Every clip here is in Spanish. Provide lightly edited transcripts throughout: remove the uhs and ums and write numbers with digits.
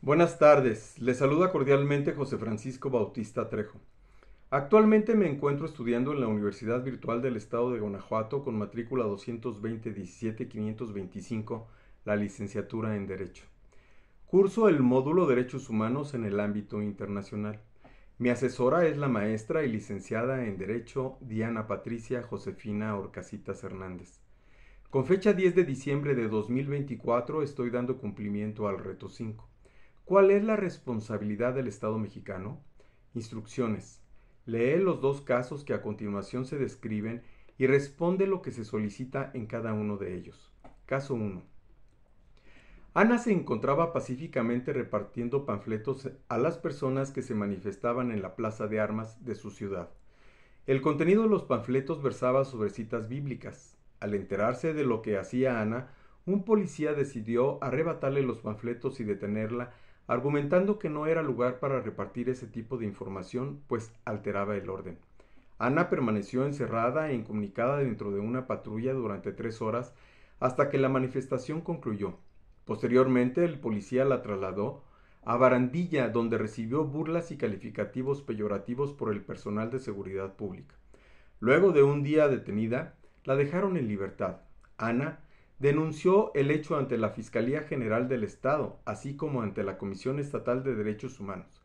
Buenas tardes, les saluda cordialmente José Francisco Bautista Trejo. Actualmente me encuentro estudiando en la Universidad Virtual del Estado de Guanajuato con matrícula 220-17525, la licenciatura en Derecho. Curso el módulo Derechos Humanos en el ámbito internacional. Mi asesora es la maestra y licenciada en Derecho Diana Patricia Josefina Orcasitas Hernández. Con fecha 10 de diciembre de 2024 estoy dando cumplimiento al reto 5. ¿Cuál es la responsabilidad del Estado mexicano? Instrucciones. Lee los dos casos que a continuación se describen y responde lo que se solicita en cada uno de ellos. Caso 1. Ana se encontraba pacíficamente repartiendo panfletos a las personas que se manifestaban en la plaza de armas de su ciudad. El contenido de los panfletos versaba sobre citas bíblicas. Al enterarse de lo que hacía Ana, un policía decidió arrebatarle los panfletos y detenerla, argumentando que no era lugar para repartir ese tipo de información, pues alteraba el orden. Ana permaneció encerrada e incomunicada dentro de una patrulla durante 3 horas hasta que la manifestación concluyó. Posteriormente, el policía la trasladó a Barandilla, donde recibió burlas y calificativos peyorativos por el personal de seguridad pública. Luego de un día detenida, la dejaron en libertad. Ana denunció el hecho ante la Fiscalía General del Estado, así como ante la Comisión Estatal de Derechos Humanos.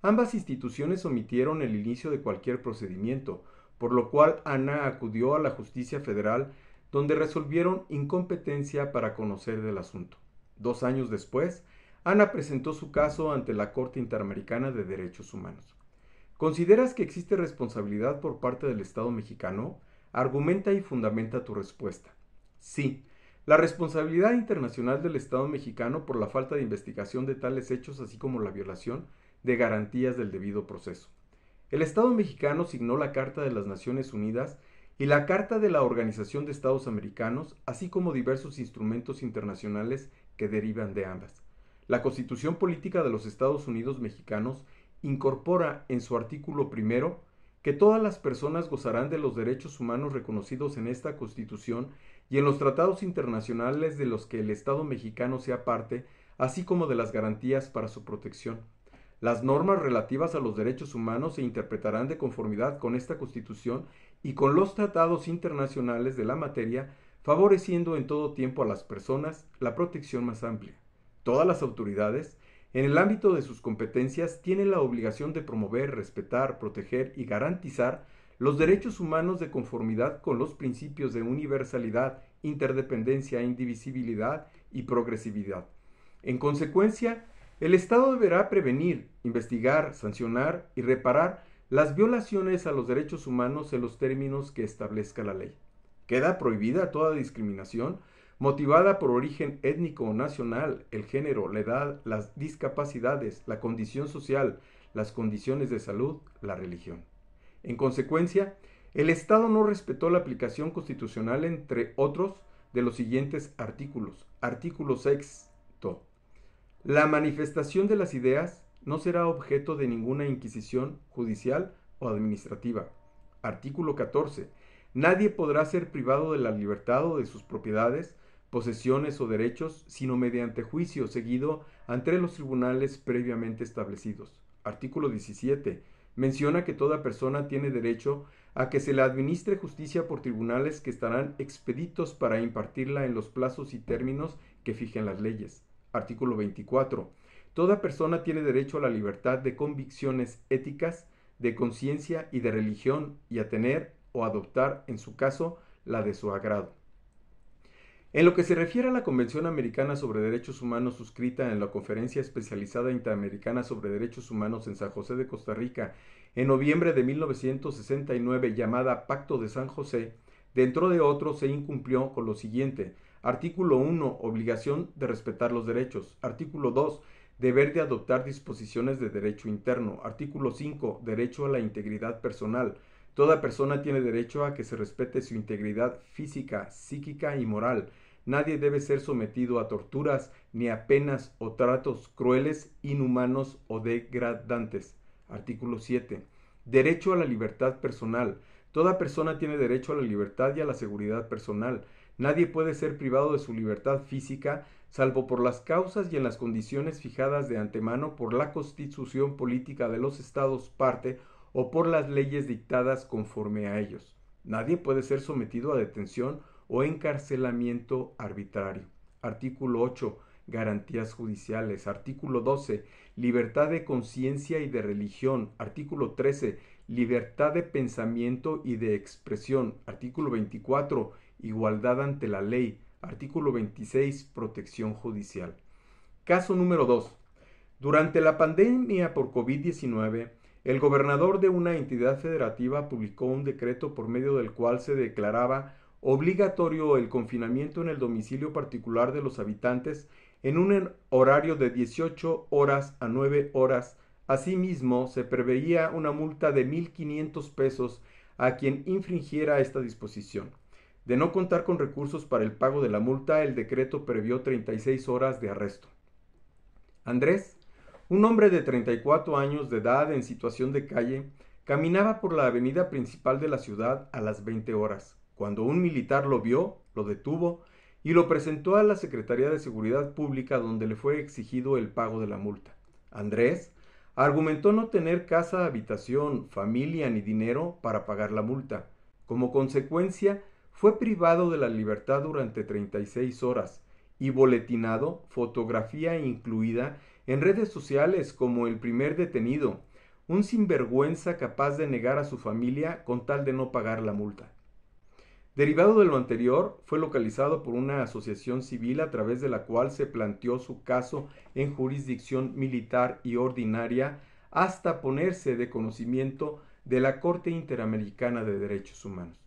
Ambas instituciones omitieron el inicio de cualquier procedimiento, por lo cual Ana acudió a la Justicia Federal, donde resolvieron incompetencia para conocer del asunto. 2 años después, Ana presentó su caso ante la Corte Interamericana de Derechos Humanos. ¿Consideras que existe responsabilidad por parte del Estado mexicano? Argumenta y fundamenta tu respuesta. Sí, la responsabilidad internacional del Estado mexicano por la falta de investigación de tales hechos, así como la violación de garantías del debido proceso. El Estado mexicano signó la Carta de las Naciones Unidas y la Carta de la Organización de Estados Americanos, así como diversos instrumentos internacionales que derivan de ambas. La Constitución Política de los Estados Unidos Mexicanos incorpora en su artículo primero que todas las personas gozarán de los derechos humanos reconocidos en esta Constitución y en los tratados internacionales de los que el Estado mexicano sea parte, así como de las garantías para su protección. Las normas relativas a los derechos humanos se interpretarán de conformidad con esta Constitución y con los tratados internacionales de la materia, favoreciendo en todo tiempo a las personas la protección más amplia. Todas las autoridades, en el ámbito de sus competencias, tienen la obligación de promover, respetar, proteger y garantizar los derechos humanos de conformidad con los principios de universalidad, interdependencia, indivisibilidad y progresividad. En consecuencia, el Estado deberá prevenir, investigar, sancionar y reparar las violaciones a los derechos humanos en los términos que establezca la ley. Queda prohibida toda discriminación motivada por origen étnico o nacional, el género, la edad, las discapacidades, la condición social, las condiciones de salud, la religión. En consecuencia, el Estado no respetó la aplicación constitucional, entre otros, de los siguientes artículos. Artículo sexto. La manifestación de las ideas no será objeto de ninguna inquisición judicial o administrativa. Artículo 14. Nadie podrá ser privado de la libertad o de sus propiedades, posesiones o derechos, sino mediante juicio seguido ante los tribunales previamente establecidos. Artículo 17. Menciona que toda persona tiene derecho a que se le administre justicia por tribunales que estarán expeditos para impartirla en los plazos y términos que fijen las leyes. Artículo 24. Toda persona tiene derecho a la libertad de convicciones éticas, de conciencia y de religión, y a tener o adoptar, en su caso, la de su agrado. En lo que se refiere a la Convención Americana sobre Derechos Humanos suscrita en la Conferencia Especializada Interamericana sobre Derechos Humanos en San José de Costa Rica en noviembre de 1969, llamada Pacto de San José, dentro de otros se incumplió con lo siguiente: artículo 1, obligación de respetar los derechos; artículo 2, deber de adoptar disposiciones de derecho interno; artículo 5, derecho a la integridad personal. Toda persona tiene derecho a que se respete su integridad física, psíquica y moral. Nadie debe ser sometido a torturas ni a penas o tratos crueles, inhumanos o degradantes. Artículo 7. Derecho a la libertad personal. Toda persona tiene derecho a la libertad y a la seguridad personal. Nadie puede ser privado de su libertad física salvo por las causas y en las condiciones fijadas de antemano por la Constitución política de los Estados parte o por las leyes dictadas conforme a ellos. Nadie puede ser sometido a detención o encarcelamiento arbitrario. Artículo 8. Garantías judiciales. Artículo 12. Libertad de conciencia y de religión. Artículo 13. Libertad de pensamiento y de expresión. Artículo 24. Igualdad ante la ley. Artículo 26. Protección judicial. Caso número 2. Durante la pandemia por COVID-19, el gobernador de una entidad federativa publicó un decreto por medio del cual se declaraba obligatorio el confinamiento en el domicilio particular de los habitantes en un horario de 18 horas a 9 horas. Asimismo, se preveía una multa de 1,500 pesos a quien infringiera esta disposición. De no contar con recursos para el pago de la multa, el decreto previó 36 horas de arresto. Andrés, un hombre de 34 años de edad en situación de calle, caminaba por la avenida principal de la ciudad a las 20 horas, cuando un militar lo vio, lo detuvo y lo presentó a la Secretaría de Seguridad Pública, donde le fue exigido el pago de la multa. Andrés argumentó no tener casa, habitación, familia ni dinero para pagar la multa. Como consecuencia, fue privado de la libertad durante 36 horas y boletinado, fotografía incluida, en redes sociales como el primer detenido, un sinvergüenza capaz de negar a su familia con tal de no pagar la multa. Derivado de lo anterior, fue localizado por una asociación civil a través de la cual se planteó su caso en jurisdicción militar y ordinaria hasta ponerse de conocimiento de la Corte Interamericana de Derechos Humanos.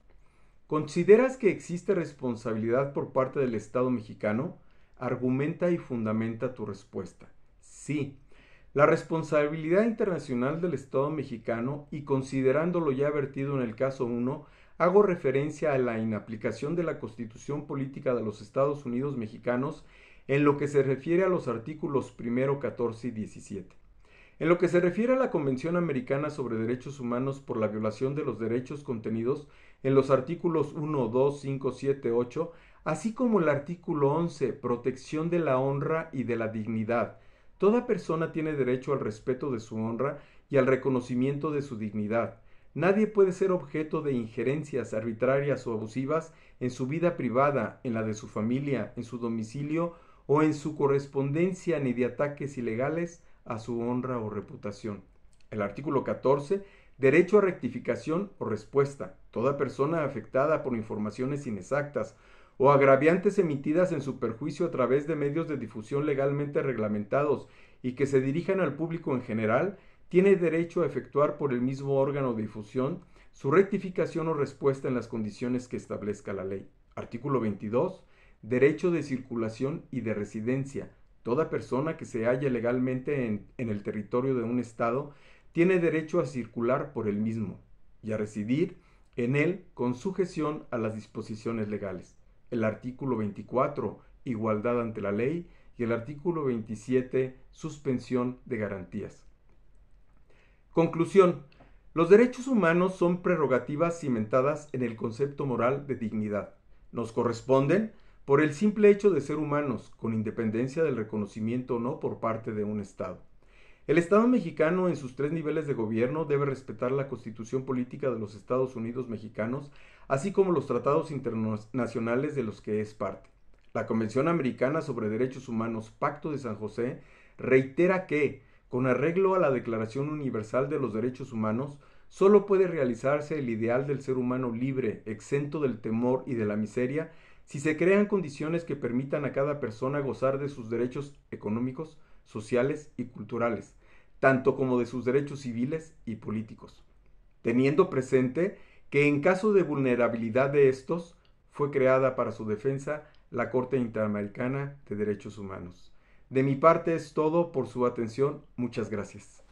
¿Consideras que existe responsabilidad por parte del Estado mexicano? Argumenta y fundamenta tu respuesta. Sí. La responsabilidad internacional del Estado mexicano, y considerando lo ya vertido en el caso 1, hago referencia a la inaplicación de la Constitución Política de los Estados Unidos Mexicanos en lo que se refiere a los artículos 1, 14 y 17. En lo que se refiere a la Convención Americana sobre Derechos Humanos por la violación de los derechos contenidos en los artículos 1, 2, 5, 7, 8, así como el artículo 11, protección de la honra y de la dignidad. Toda persona tiene derecho al respeto de su honra y al reconocimiento de su dignidad. Nadie puede ser objeto de injerencias arbitrarias o abusivas en su vida privada, en la de su familia, en su domicilio o en su correspondencia, ni de ataques ilegales a su honra o reputación. El artículo 14, derecho a rectificación o respuesta. Toda persona afectada por informaciones inexactas o agraviantes emitidas en su perjuicio a través de medios de difusión legalmente reglamentados y que se dirijan al público en general, tiene derecho a efectuar por el mismo órgano de difusión su rectificación o respuesta en las condiciones que establezca la ley. Artículo 22. Derecho de circulación y de residencia. Toda persona que se halla legalmente en el territorio de un estado tiene derecho a circular por el mismo y a residir en él con sujeción a las disposiciones legales. El artículo 24, igualdad ante la ley, y el artículo 27, suspensión de garantías. Conclusión. Los derechos humanos son prerrogativas cimentadas en el concepto moral de dignidad. Nos corresponden por el simple hecho de ser humanos, con independencia del reconocimiento o no por parte de un Estado. El Estado mexicano en sus 3 niveles de gobierno debe respetar la Constitución Política de los Estados Unidos Mexicanos, así como los tratados internacionales de los que es parte. La Convención Americana sobre Derechos Humanos, Pacto de San José, reitera que, con arreglo a la Declaración Universal de los Derechos Humanos, solo puede realizarse el ideal del ser humano libre, exento del temor y de la miseria, si se crean condiciones que permitan a cada persona gozar de sus derechos económicos, sociales y culturales, tanto como de sus derechos civiles y políticos, teniendo presente que en caso de vulnerabilidad de estos, fue creada para su defensa la Corte Interamericana de Derechos Humanos. De mi parte es todo por su atención. Muchas gracias.